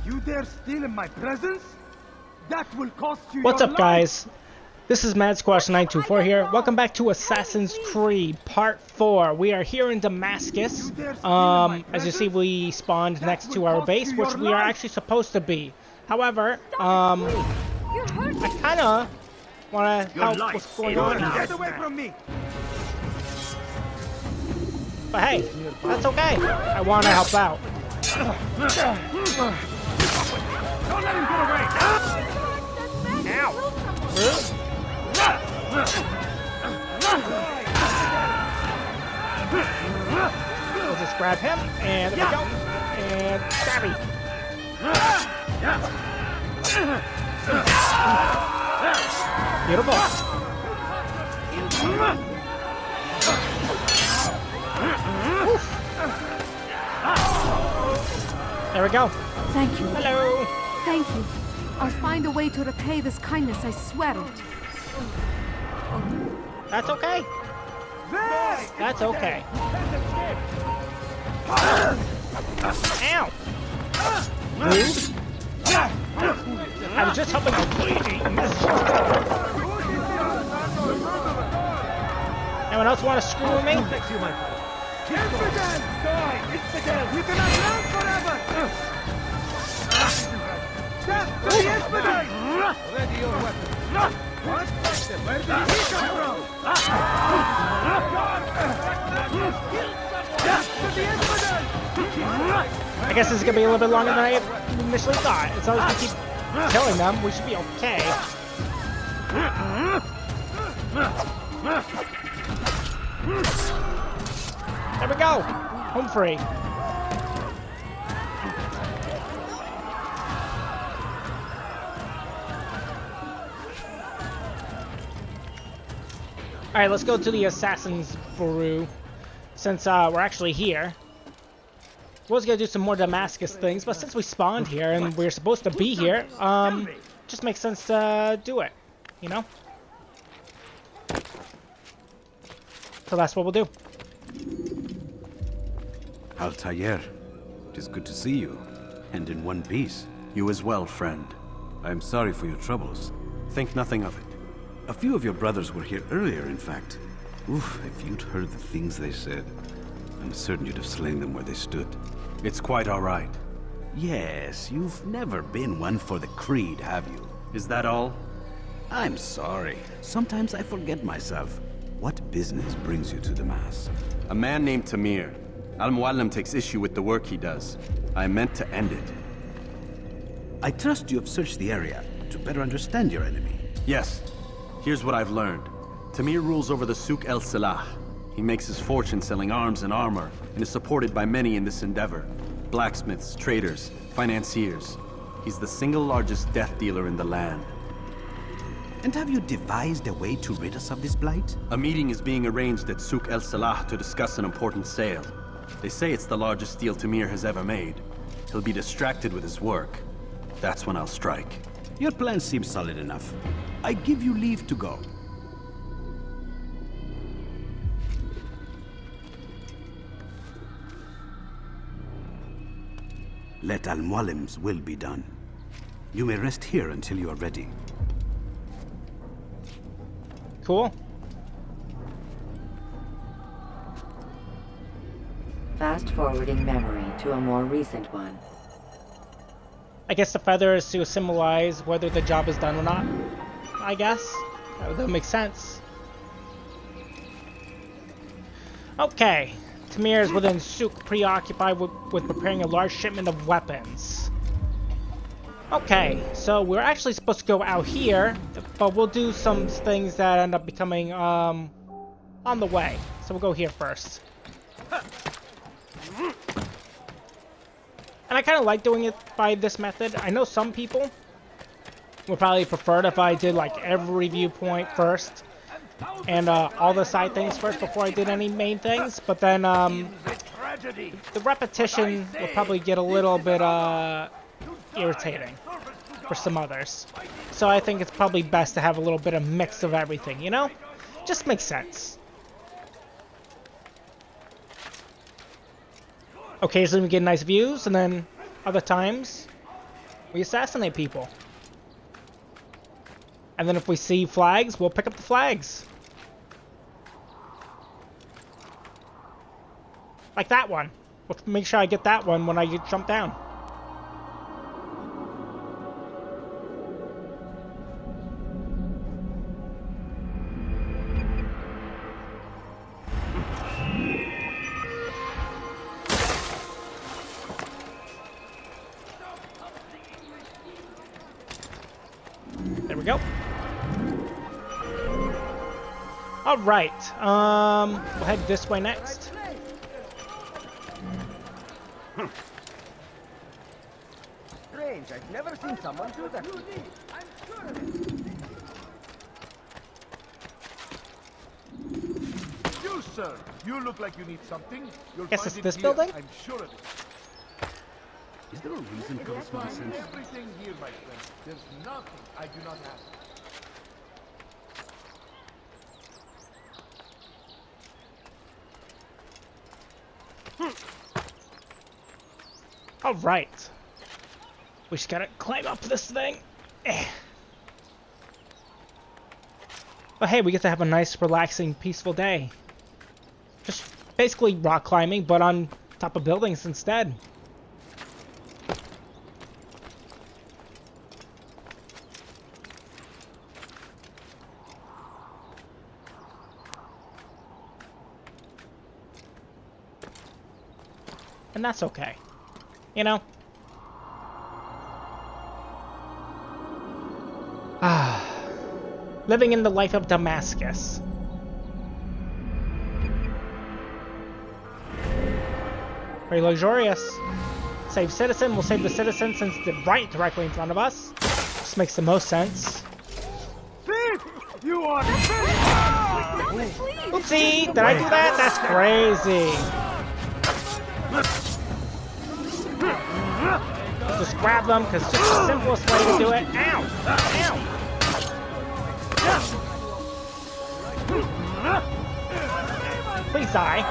You dare steal in my presence? That will cost you What's your up, life. guys? This is Mad Squash 924 here. Welcome back to Assassin's Creed Part 4. We are here in Damascus. As you see, we spawned next to our base, which we are actually supposed to be. However, I kind of want to help what's going on here. Get away from me! But hey, that's okay. I want to help out. Don't let him get away! Ow! We'll just grab him, and there we go. And stabby. Beautiful. There we go. Thank you. Hello. Thank you. I'll find a way to repay this kindness, I swear it. That's okay. That's okay. Ow. Rude. I was just helping a lady. Anyone else want to screw with me? Infidel! Die! Infidel! You cannot live forever! Death to the infidel! Ready your weapon. What? Where did he come from? Death to the infidel! I guess this is going to be a little bit longer than I initially thought. As long as we keep killing them, we should be okay. There we go. Home free. Alright, let's go to the Assassin's Brew. Since we're actually here. Was gonna do some more Damascus things, but since we spawned here and we're supposed to be here, just makes sense to do it, you know? So that's what we'll do. Altair, it is good to see you, and in one piece. You as well, friend. I am sorry for your troubles. Think nothing of it. A few of your brothers were here earlier, in fact. Oof, if you'd heard the things they said, I'm certain you'd have slain them where they stood. It's quite all right. Yes, you've never been one for the creed, have you? Is that all? I'm sorry. Sometimes I forget myself. What business brings you to Damascus? A man named Tamir. Al-Muallim takes issue with the work he does. I meant to end it. I trust you have searched the area to better understand your enemy. Yes. Here's what I've learned. Tamir rules over the Souk el-Salah. He makes his fortune selling arms and armor, and is supported by many in this endeavor. Blacksmiths, traders, financiers. He's the single largest death dealer in the land. And have you devised a way to rid us of this blight? A meeting is being arranged at Souk el-Salah to discuss an important sale. They say it's the largest deal Tamir has ever made. He'll be distracted with his work. That's when I'll strike. Your plan seems solid enough. I give you leave to go. Let Al-Muallim's will be done. You may rest here until you are ready. Cool. Fast forwarding memory to a more recent one. I guess the feather is to symbolize whether the job is done or not. I guess. That would make sense. Okay. Tamir is within Souk, preoccupied with preparing a large shipment of weapons. Okay, so we're actually supposed to go out here, but we'll do some things that end up becoming on the way. So we'll go here first. And I kind of like doing it by this method. I know some people would probably prefer it if I did like every viewpoint first and all the side things first before I did any main things, but then the repetition will probably get a little bit irritating for some others. So I think it's probably best to have a little bit of mix of everything, you know? Just makes sense. Occasionally we get nice views, and then other times We assassinate people. And then if we see flags, we'll pick up the flags. Like that one. Let's make sure I get that one when I jump down. There we go. All right. We'll head this way next. Strange, I've never seen someone do that. You, sir, you look like you need something. You'll Guess find it's it this here. building? I'm sure of it. Is there a reason for this nonsense? Everything here, my friend. There's nothing I do not have. All right. We just gotta climb up this thing. But hey, we get to have a nice, relaxing, peaceful day. Just basically rock climbing, but on top of buildings instead. And that's okay. You know? Living in the life of Damascus. Very luxurious. Save citizen, we'll save the citizen since they're right directly in front of us. This makes the most sense. Thief! You are Oopsie! Did I do that? That's crazy. Just grab them, because it's just the simplest way to do it. Ow! Ow! Please die.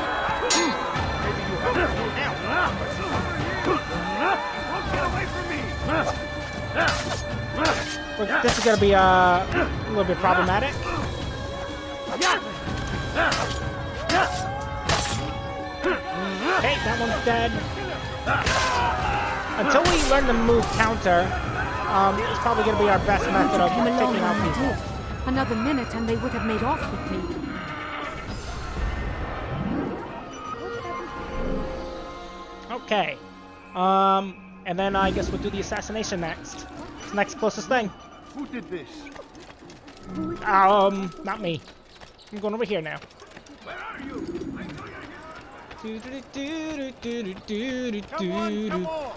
Well, this is going to be a little bit problematic. Okay, that one's dead. Until we learn to move counter, it's probably going to be our best method of taking out people. Another minute and they would have made off with me. Okay. And then I guess we'll do the assassination next. It's the next closest thing. Who did this? Not me. I'm going over here now. Where are you? Come Come on!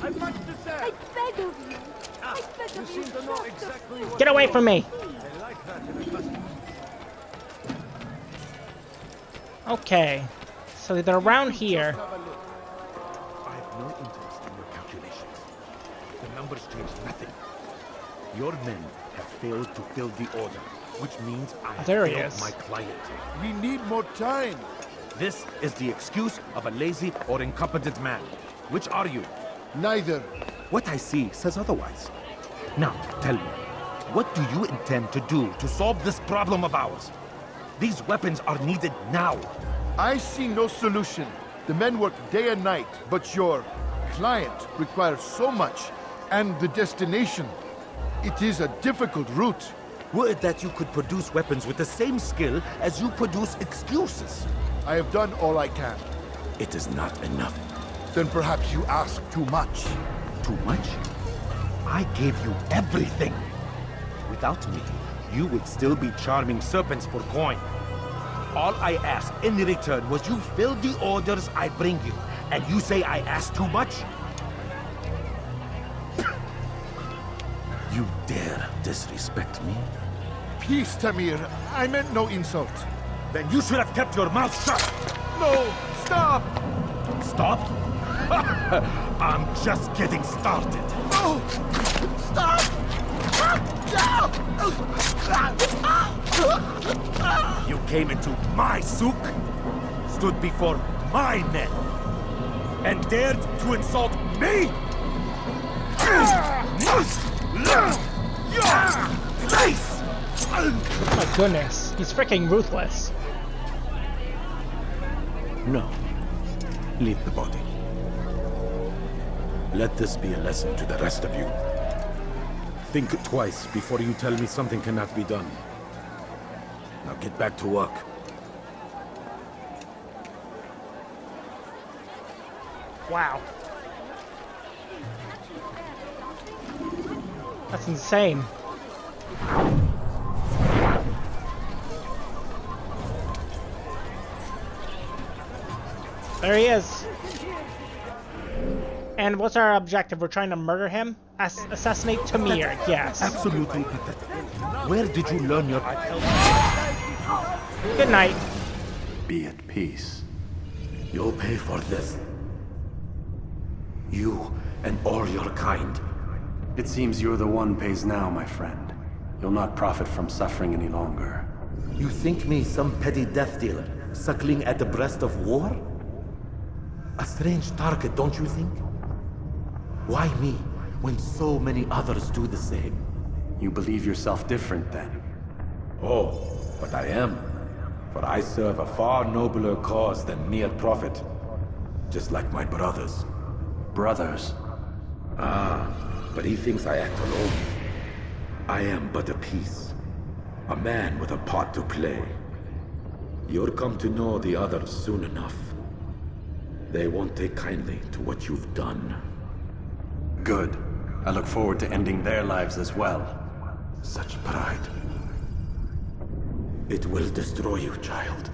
I've much to say. I beg of you. I beg You of seem you. to know exactly what Get away from me! I like that in a customer. Okay. So they're around here. Have a look. I have no interest in your calculations. The numbers change nothing. Your men have failed to fill the order, which means I have There he failed is. my client. We need more time. This is the excuse of a lazy or incompetent man. Which are you? Neither. What I see says otherwise. Now, tell me, what do you intend to do to solve this problem of ours? These weapons are needed now. I see no solution. The men work day and night, but your client requires so much, and the destination. It is a difficult route. Were it that you could produce weapons with the same skill as you produce excuses. I have done all I can. It is not enough. Then perhaps you ask too much. Too much? I gave you everything. Without me, you would still be charming serpents for coin. All I ask in return was you fill the orders I bring you, and you say I ask too much? You dare disrespect me? Peace, Tamir. I meant no insult. Then you should have kept your mouth shut! No! Stop! Stop? I'm just getting started. No! Stop! You came into my souk, stood before my men, and dared to insult me? Oh my goodness, he's freaking ruthless. No. Leave the body. Let this be a lesson to the rest of you. Think twice before you tell me something cannot be done. Now get back to work. Wow. That's insane. There he is. And what's our objective? We're trying to murder him? Assassinate Tamir, yes. Absolutely pathetic. Where did you learn your... Good night. Be at peace. You'll pay for this. You and all your kind. It seems you're the one pays now, my friend. You'll not profit from suffering any longer. You think me some petty death dealer, suckling at the breast of war? A strange target, don't you think? Why me, when so many others do the same? You believe yourself different, then? Oh, but I am. For I serve a far nobler cause than mere profit. Just like my brothers. Brothers? Ah, but he thinks I act alone. I am but a piece. A man with a part to play. You'll come to know the others soon enough. They won't take kindly to what you've done. Good. I look forward to ending their lives as well. Such pride. It will destroy you, child.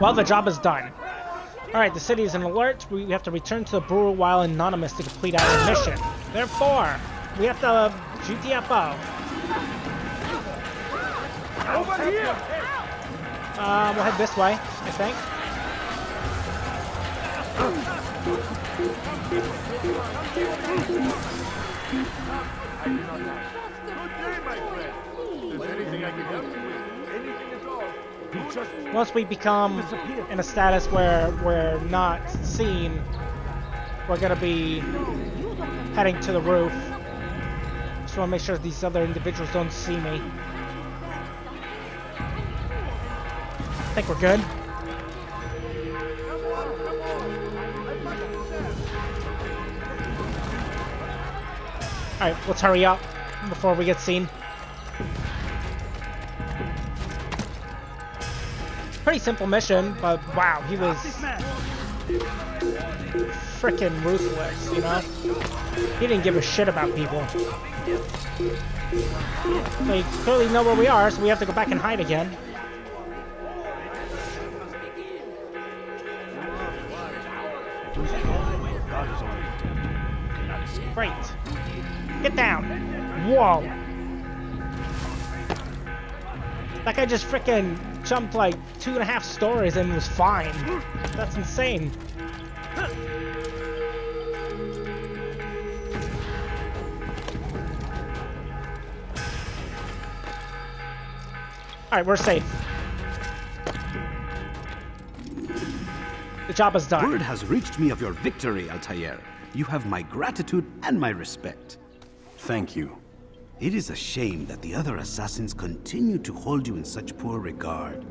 Well, the job is done. Alright, the city is in alert. We have to return to the brewer while anonymous to complete our mission. Therefore, we have to GTFO. Over here! We'll head this way, I think. Good day, my friend. Is there anything I can help you with? Anything at all? Once we become in a status where we're not seen, we're gonna be heading to the roof. Just want to make sure these other individuals don't see me. I think we're good. Alright, let's hurry up before we get seen. Pretty simple mission, but wow, he was frickin' ruthless, you know? He didn't give a shit about people. They clearly know where we are, so we have to go back and hide again. Great. Get down. Whoa. That guy just frickin' jumped like 2.5 stories and was fine. That's insane. Alright, we're safe. The job is done. Word has reached me of your victory, Altair. You have my gratitude and my respect. Thank you. It is a shame that the other assassins continue to hold you in such poor regard.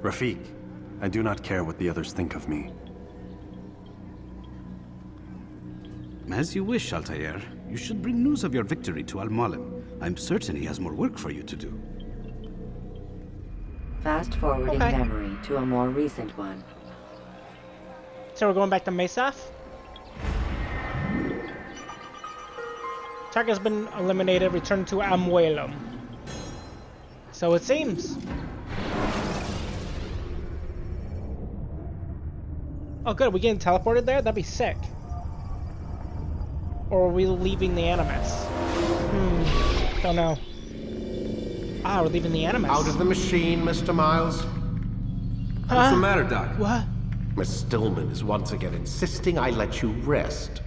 Rafiq, I do not care what the others think of me. As you wish, Altair. You should bring news of your victory to Al-Malim. I'm certain he has more work for you to do. Fast forwarding Okay. memory to a more recent one. So we're going back to Mesaf. Target has been eliminated. Return to Amuelum. So it seems. Oh good, we getting teleported there? That'd be sick. Or are we leaving the Animus? Don't know. Ah, we're leaving the Animus. Out of the machine, Mr. Miles. What's the matter, Doc? What? Miss Stillman is once again insisting I let you rest.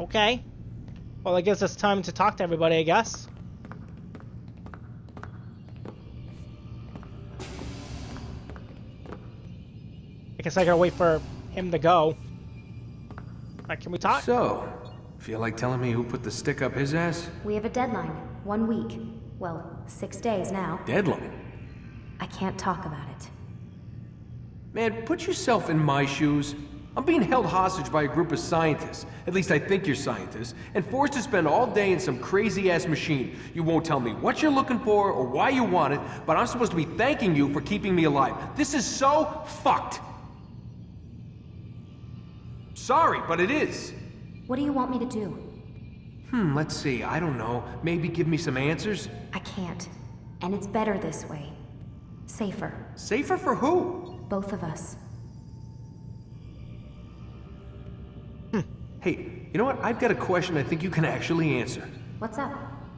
Okay. Well, I guess it's time to talk to everybody, I guess. I guess I gotta wait for him to go. Like, can we talk? So, feel like telling me who put the stick up his ass? We have a deadline. 1 week. Well, 6 days now. Deadline? I can't talk about it. Man, put yourself in my shoes. I'm being held hostage by a group of scientists, at least I think you're scientists, and forced to spend all day in some crazy-ass machine. You won't tell me what you're looking for or why you want it, but I'm supposed to be thanking you for keeping me alive. This is so fucked! Sorry, but it is. What do you want me to do? Let's see, I don't know. Maybe give me some answers? I can't. And it's better this way. Safer. Safer for who? Both of us. Hey, you know what? I've got a question I think you can actually answer. What's up?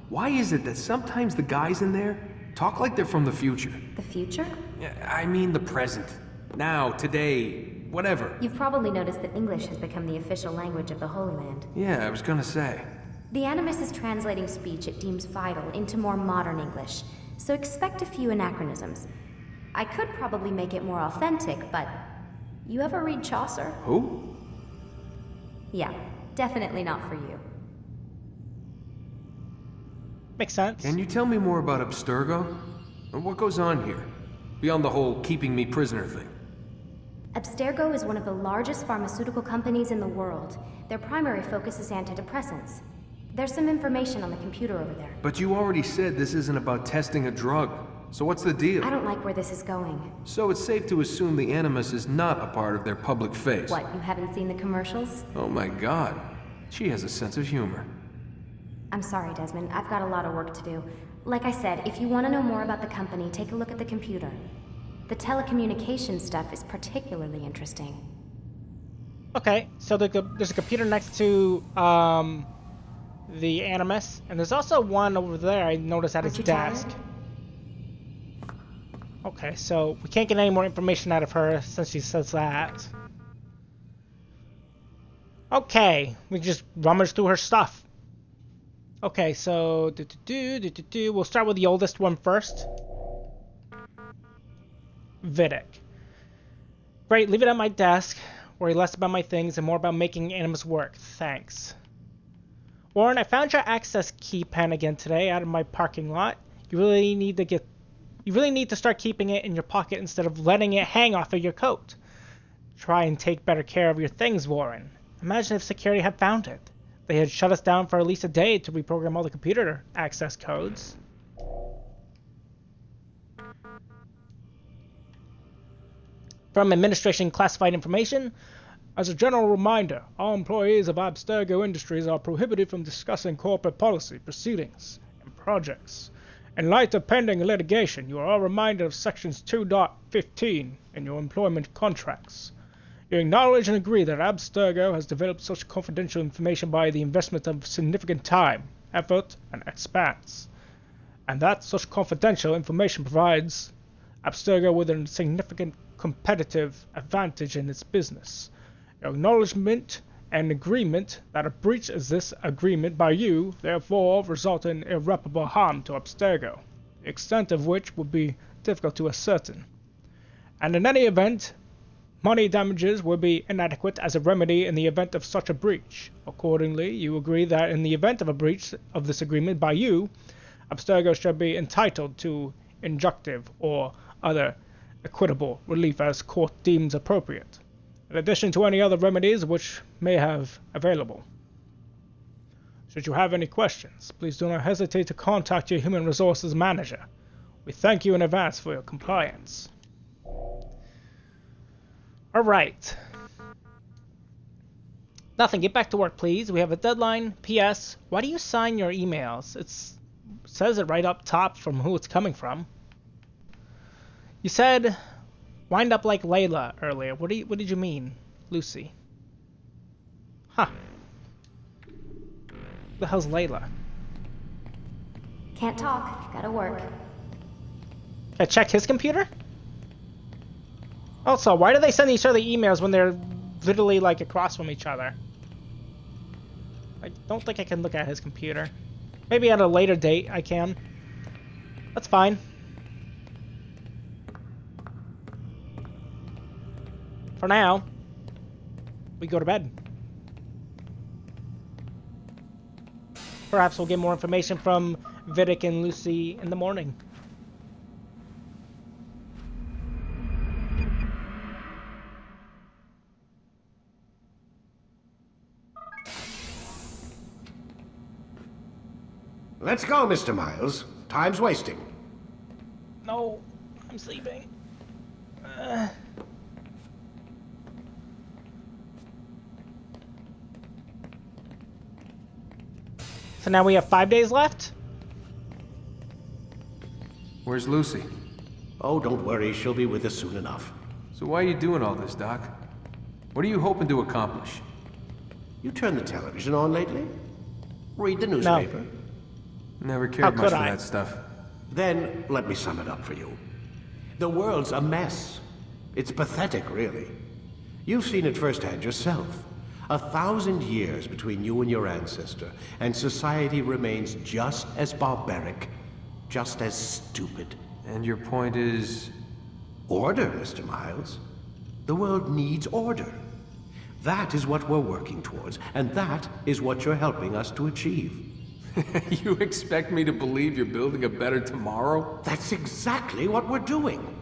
Why is it that sometimes the guys in there talk like they're from the future? The future? I mean the present. Now, today, whatever. You've probably noticed that English has become the official language of the Holy Land. Yeah, I was gonna say. The Animus is translating speech it deems vital into more modern English, so expect a few anachronisms. I could probably make it more authentic, but... You ever read Chaucer? Who? Yeah, definitely not for you. Makes sense. Can you tell me more about Abstergo? And what goes on here? Beyond the whole keeping me prisoner thing. Abstergo is one of the largest pharmaceutical companies in the world. Their primary focus is antidepressants. There's some information on the computer over there. But you already said this isn't about testing a drug. So what's the deal? I don't like where this is going. So it's safe to assume the Animus is not a part of their public face. What, you haven't seen the commercials? Oh my god. She has a sense of humor. I'm sorry, Desmond. I've got a lot of work to do. Like I said, if you want to know more about the company, take a look at the computer. The telecommunication stuff is particularly interesting. Okay, so there's a computer next to the Animus, and there's also one over there I noticed at his desk. Tired? Okay, so we can't get any more information out of her since she says that. Okay, we just rummage through her stuff. Okay, so we'll start with the oldest one first. Vidic. Great, leave it at my desk. Worry less about my things and more about making Animus work. Thanks. Warren, I found your access key pen again today out of my parking lot. You really need to start keeping it in your pocket instead of letting it hang off of your coat. Try and take better care of your things, Warren. Imagine if security had found it. They had shut us down for at least a day to reprogram all the computer access codes. From Administration Classified Information, as a general reminder, all employees of Abstergo Industries are prohibited from discussing corporate policy, proceedings, and projects. In light of pending litigation, you are all reminded of Sections 2.15 in your employment contracts. You acknowledge and agree that Abstergo has developed such confidential information by the investment of significant time, effort, and expense, and that such confidential information provides Abstergo with a significant competitive advantage in its business. Your acknowledgement and agreement that a breach of this agreement by you therefore result in irreparable harm to Abstergo, the extent of which would be difficult to ascertain. And in any event, money damages will be inadequate as a remedy in the event of such a breach. Accordingly, you agree that in the event of a breach of this agreement by you, Abstergo shall be entitled to injunctive or other equitable relief as court deems appropriate, in addition to any other remedies which may have available. Should you have any questions, please do not hesitate to contact your Human Resources Manager. We thank you in advance for your compliance. Alright. Nothing, get back to work please. We have a deadline. P.S. Why do you sign your emails? It says it right up top from who it's coming from. You said, wind up like Layla earlier. What did you mean, Lucy? Huh. Who the hell's Layla? Can't talk. Gotta work. Can I check his computer? Also, why do they send each other emails when they're literally like across from each other? I don't think I can look at his computer. Maybe at a later date I can. That's fine. For now, we go to bed. Perhaps we'll get more information from Vidic and Lucy in the morning. Let's go, Mr. Miles. Time's wasting. No, I'm sleeping. So now we have 5 days left? Where's Lucy? Oh, don't worry. She'll be with us soon enough. So why are you doing all this, Doc? What are you hoping to accomplish? You turned the television on lately? Read the newspaper? Never cared much for I? that stuff. Then let me sum it up for you. The world's a mess. It's pathetic, really. You've seen it firsthand yourself. 1,000 years between you and your ancestor, and society remains just as barbaric, just as stupid. And your point is? Order, Mr. Miles. The world needs order. That is what we're working towards, and that is what you're helping us to achieve. You expect me to believe you're building a better tomorrow? That's exactly what we're doing.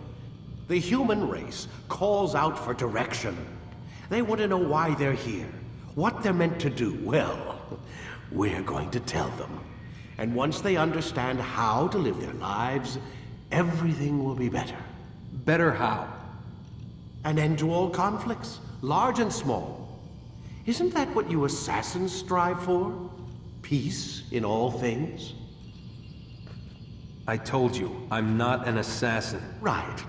The human race calls out for direction. They want to know why they're here, what they're meant to do. Well, we're going to tell them. And once they understand how to live their lives, everything will be better. Better how? An end to all conflicts, large and small. Isn't that what you assassins strive for? Peace in all things? I told you, I'm not an assassin. Right.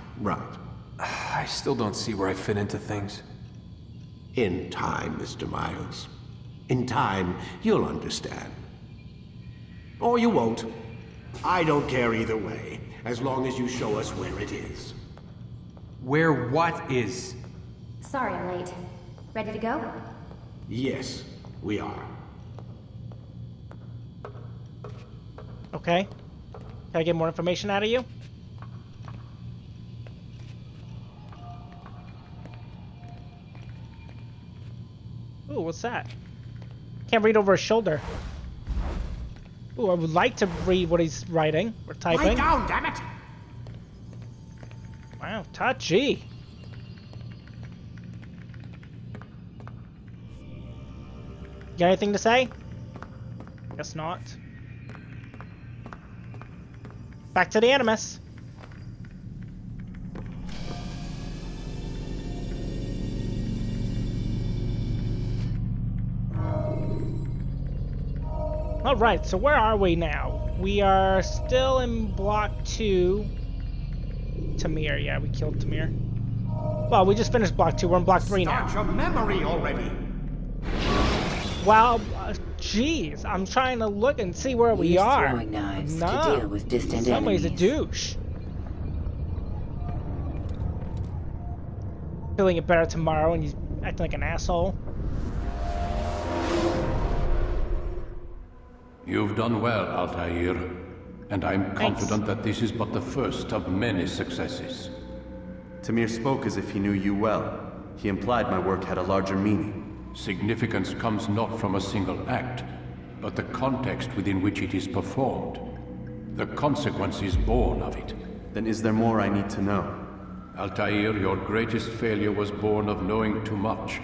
I still don't see where I fit into things. In time, Mr. Miles. In time, you'll understand. Or you won't. I don't care either way, as long as you show us where it is. Where what is? Sorry I'm late. Ready to go? Yes, we are. Okay. Can I get more information out of you? Ooh, what's that? Can't read over his shoulder. Ooh, I would like to read what he's writing or typing. Lie down, damn it! Wow, touchy. Got anything to say? Guess not. Back to the Animus. Alright, so where are we now? We are still in Block 2. Tamir, yeah, we killed Tamir. Well, we just finished Block 2, we're in Block 3 now. Start your memory already! Well, jeez, I'm trying to look and see where we are. Throwing knives No, to deal with distant somebody's enemies. a douche. Feeling it better tomorrow and he's acting like an asshole. You've done well, Altair, and I'm confident that this is but the first of many successes. Tamir spoke as if he knew you well. He implied my work had a larger meaning. Significance comes not from a single act, but the context within which it is performed. The consequence is born of it. Then is there more I need to know? Altair, your greatest failure was born of knowing too much.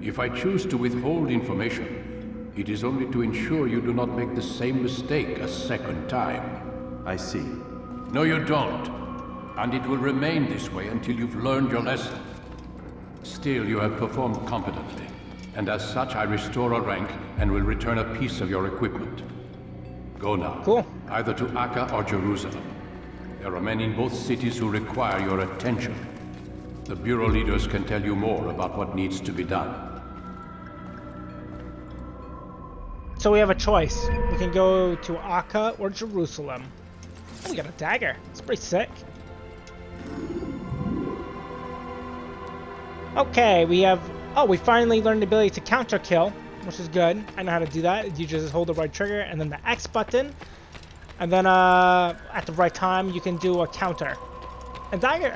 If I choose to withhold information, it is only to ensure you do not make the same mistake a second time. I see. No, you don't. And it will remain this way until you've learned your lesson. Still, you have performed competently. And as such, I restore a rank and will return a piece of your equipment. Go now. Cool. Either to Akka or Jerusalem. There are men in both cities who require your attention. The Bureau leaders can tell you more about what needs to be done. So we have a choice. We can go to Akka or Jerusalem. Oh, we got a dagger. It's pretty sick. Okay, we have... Oh, we finally learned the ability to counter kill. which is good. I know how to do that. You just hold the right trigger and then the X button. And then at the right time, you can do a counter. And dagger,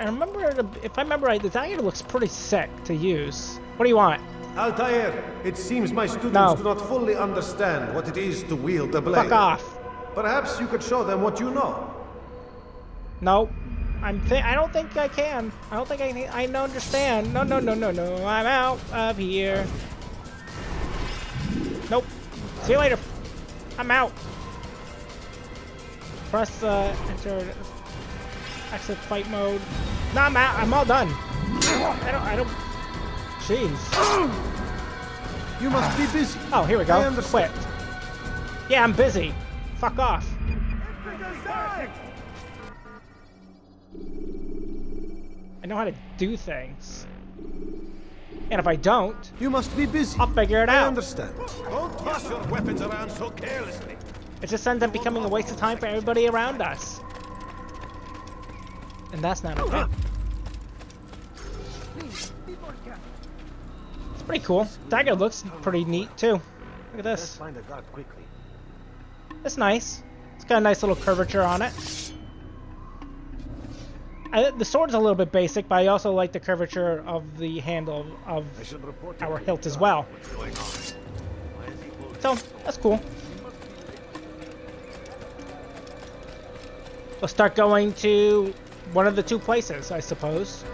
if I remember right, the dagger looks pretty sick to use. What do you want? Altair, it seems my students do not fully understand what it is to wield the blade. Fuck off. Perhaps you could show them what you know. No. I don't think I can. I don't think I don't understand. No. I'm out of here. Nope. See you later. I'm out. Press enter exit fight mode. No, I'm out. I'm all done. I don't. Jeez. You must be busy. Oh, here we go. I understand. Quit. Yeah, I'm busy. Fuck off. I know how to do things. And if I don't, you must be busy. I'll figure it out. I understand. Don't toss your weapons around so carelessly. It just ends up becoming a waste of time for everybody around us. And that's not okay. It's pretty cool. Dagger looks pretty neat too. Look at this. Find a guard quickly. It's nice. It's got a nice little curvature on it. The sword's a little bit basic, but I also like the curvature of the handle of our hilt as well. So, that's cool. We'll start going to one of the two places, I suppose.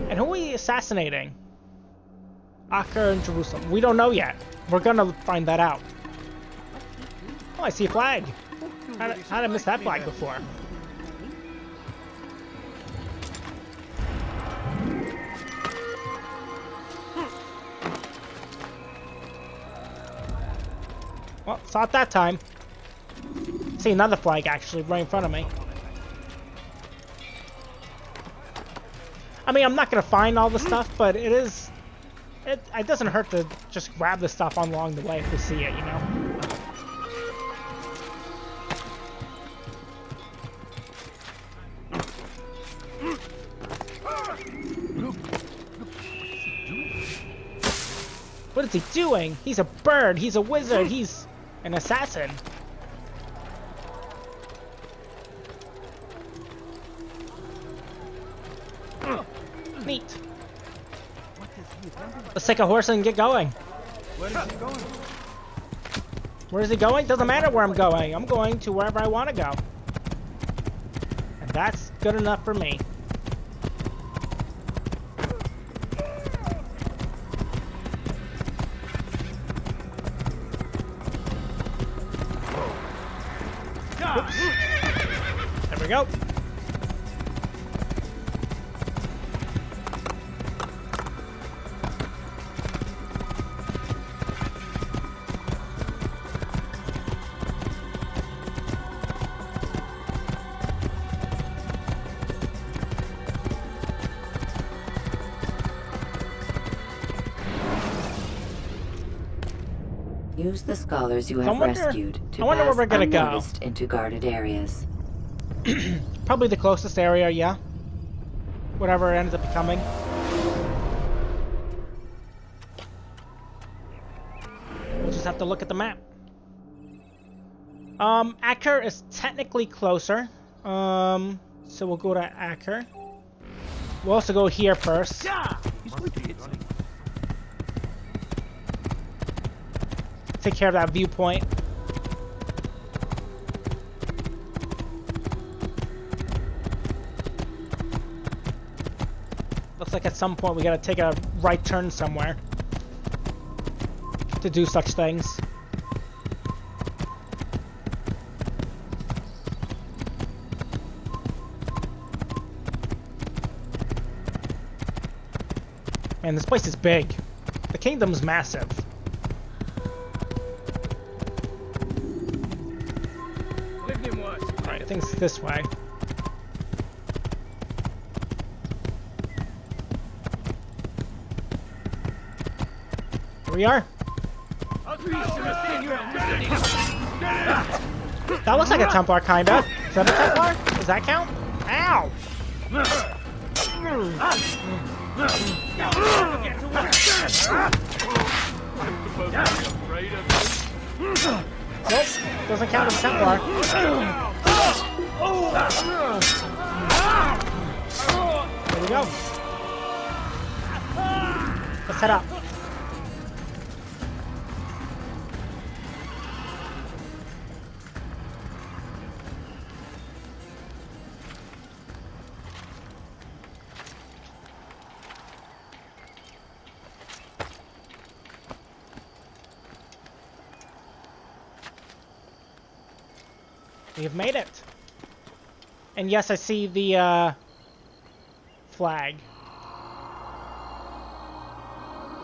And who are we assassinating? Acre and Jerusalem. We don't know yet. We're gonna find that out. Oh, I see a flag. How did I miss that flag before? Well, saw it that time. See another flag actually right in front of me. I mean, I'm not gonna find all the stuff, but it doesn't hurt to just grab the stuff along the way if we see it, you know? What is he doing? He's a bird, he's a wizard, he's an assassin. Neat. Let's take a horse and get going. Where is he going? Where is he going? Doesn't matter where I'm going. I'm going to wherever I want to go. And that's good enough for me. Oops. There we go. Use the scholars you have rescued to where pass we're gonna go. unnoticed into guarded areas. Probably the closest area, yeah. Whatever it ends up becoming. We'll just have to look at the map. Acre is technically closer. So we'll go to Acre. We'll also go here first. Take care of that viewpoint. Looks like at some point we gotta take a right turn somewhere to do such things. Man, this place is big. The kingdom's massive. Alright, I think it's this way. Here we are. That looks like a Templar, kinda. Is that a Templar? Does that count? Ow! Nope, doesn't count as Templar. There we go. Let's head up. We've made it. And yes, I see the flag.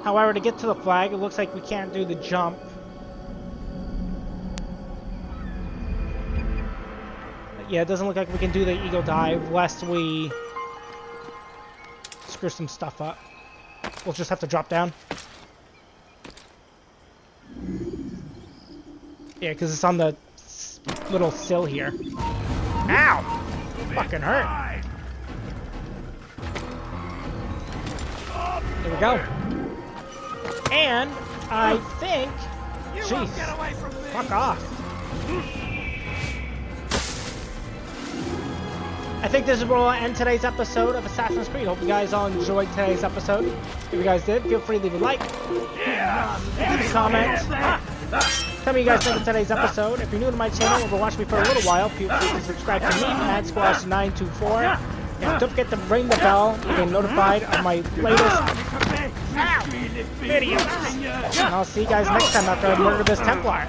However, to get to the flag, it looks like we can't do the jump. Yeah, it doesn't look like we can do the eagle dive lest we screw some stuff up. We'll just have to drop down. Yeah, because it's on the little sill here. Ow! Fucking hurt. There we go. And I think... Jeez. Fuck off. I think this is where we'll end today's episode of Assassin's Creed. Hope you guys all enjoyed today's episode. If you guys did, feel free to leave a like, leave a comment. Tell me what you guys think of today's episode. If you're new to my channel or been watching me for a little while, feel free to subscribe to me, MadSquash924. And don't forget to ring the bell to get notified of my latest videos. And I'll see you guys next time after I murder this Templar.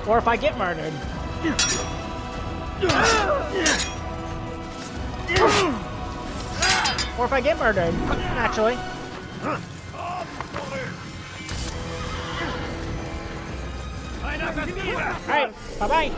Or if I get murdered. Or if I get murdered, actually. Alright, bye-bye.